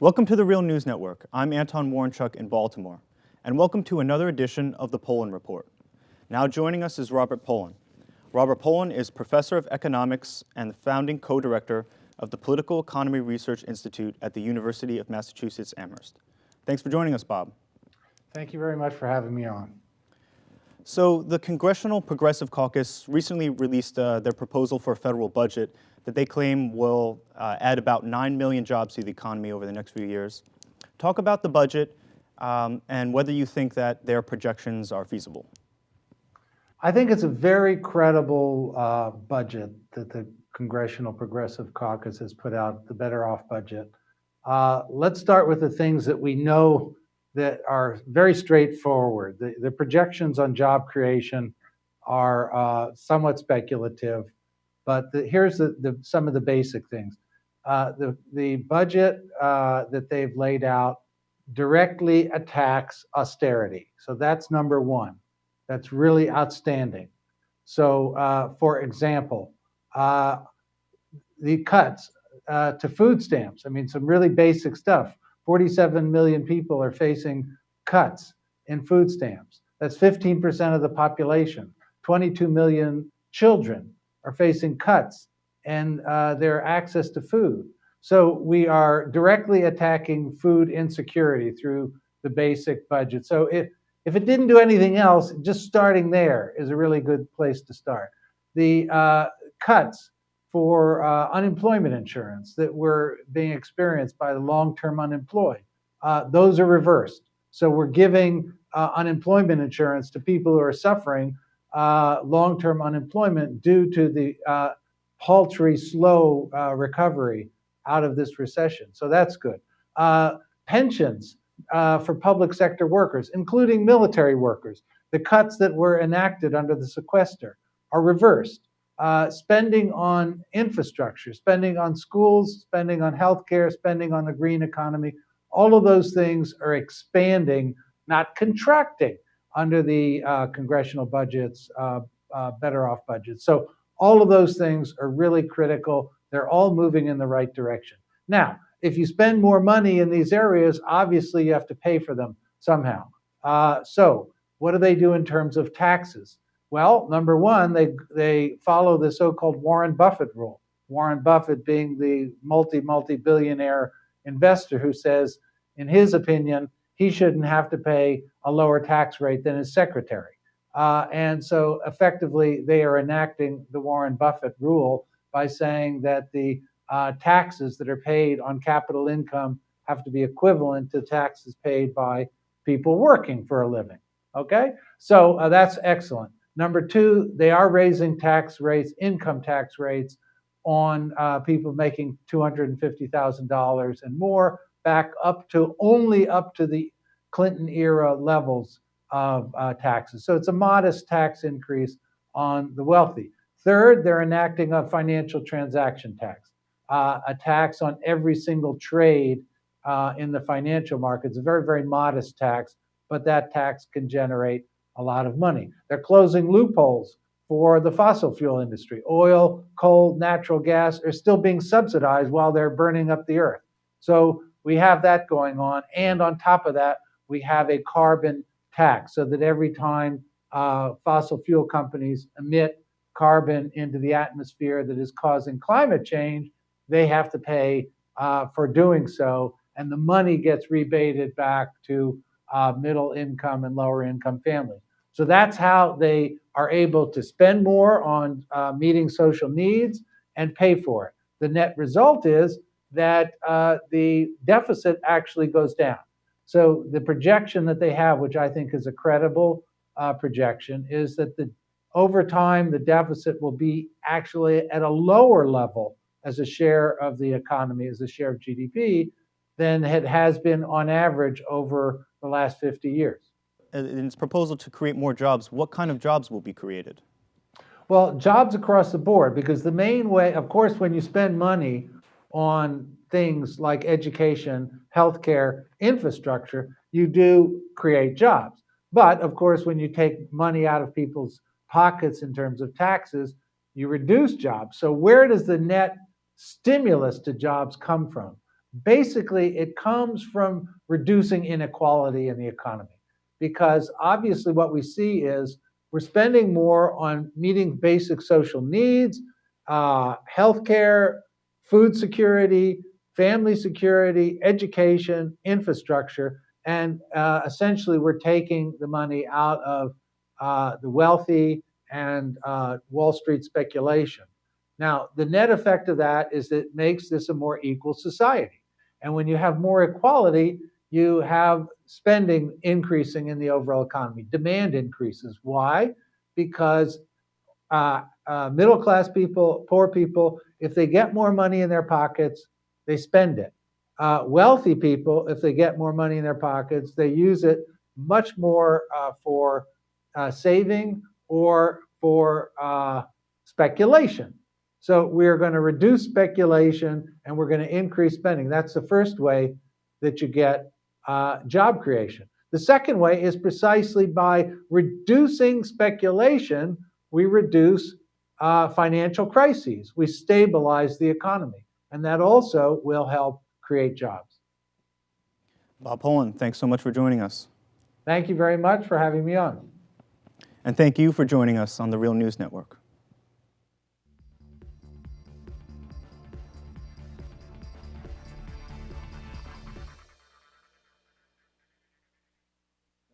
Welcome to the Real News Network. I'm Anton Warrenchuk in Baltimore, and welcome to another edition of the Pollin Report. Now joining us is Robert Pollin. Robert Pollin is professor of economics and the founding co-director of the Political Economy Research Institute at the University of Massachusetts Amherst. Thanks for joining us, Bob. Thank you very much for having me on. So the Congressional Progressive Caucus recently released their proposal for a federal budget that they claim will add about 9 million jobs to the economy over the next few years. Talk about the budget and whether you think that their projections are feasible. I think it's a very credible budget that the Congressional Progressive Caucus has put out, the Better Off budget. Let's start with the things that we know that are very straightforward. The projections on job creation are somewhat speculative, but here's some of the basic things. The budget that they've laid out directly attacks austerity. So that's number one. That's really outstanding. So, for example, the cuts to food stamps. I mean, some really basic stuff. 47 million people are facing cuts in food stamps. That's 15% of the population. 22 million children are facing cuts in their access to food. So we are directly attacking food insecurity through the basic budget. So if it didn't do anything else, just starting there is a really good place to start. The cuts for unemployment insurance that were being experienced by the long-term unemployed, those are reversed. So we're giving unemployment insurance to people who are suffering long-term unemployment due to the paltry, slow recovery out of this recession. So that's good. Pensions for public sector workers, including military workers. The cuts that were enacted under the sequester are reversed. Spending on infrastructure, spending on schools, spending on healthcare, spending on the green economy, all of those things are expanding, not contracting, under the congressional budgets, Better Off budgets. So all of those things are really critical. They're all moving in the right direction. Now, if you spend more money in these areas, obviously you have to pay for them somehow. So what do they do in terms of taxes? Well, number one, they follow the so-called Warren Buffett rule. Warren Buffett being the multi-multi-billionaire investor who says, in his opinion, he shouldn't have to pay a lower tax rate than his secretary. And so effectively, they are enacting the Warren Buffett rule by saying that the taxes that are paid on capital income have to be equivalent to taxes paid by people working for a living. Okay? So that's excellent. Number two, they are raising tax rates, income tax rates on people making $250,000 and more, back up to only up to the Clinton era levels of taxes. So it's a modest tax increase on the wealthy. Third, they're enacting a financial transaction tax, a tax on every single trade in the financial markets, a very, very modest tax, but that tax can generate a lot of money. They're closing loopholes for the fossil fuel industry. Oil, coal, natural gas are still being subsidized while they're burning up the earth. So we have that going on. And on top of that, we have a carbon tax so that every time fossil fuel companies emit carbon into the atmosphere that is causing climate change, they have to pay for doing so. And the money gets rebated back to middle income and lower income families. So that's how they are able to spend more on meeting social needs and pay for it. The net result is that the deficit actually goes down. So the projection that they have, which I think is a credible projection, is that over time the deficit will be actually at a lower level as a share of the economy, as a share of GDP, than it has been on average over the last 50 years. In its proposal to create more jobs, what kind of jobs will be created? Well, jobs across the board, because the main way, of course, when you spend money on things like education, healthcare, infrastructure, you do create jobs. But of course, when you take money out of people's pockets in terms of taxes, you reduce jobs. So where does the net stimulus to jobs come from? Basically, it comes from reducing inequality in the economy. Because obviously, what we see is we're spending more on meeting basic social needs, healthcare, food security, family security, education, infrastructure, and essentially we're taking the money out of the wealthy and Wall Street speculation. Now, the net effect of that is that it makes this a more equal society. And when you have more equality, you have spending increasing in the overall economy. Demand increases. Why? Because middle class people, poor people, if they get more money in their pockets, they spend it. Wealthy people, if they get more money in their pockets, they use it much more for saving or for speculation. So we're going to reduce speculation and we're going to increase spending. That's the first way that you get job creation. The second way is precisely by reducing speculation, we reduce financial crises. We stabilize the economy. And that also will help create jobs. Bob Pollin, thanks so much for joining us. Thank you very much for having me on. And thank you for joining us on the Real News Network.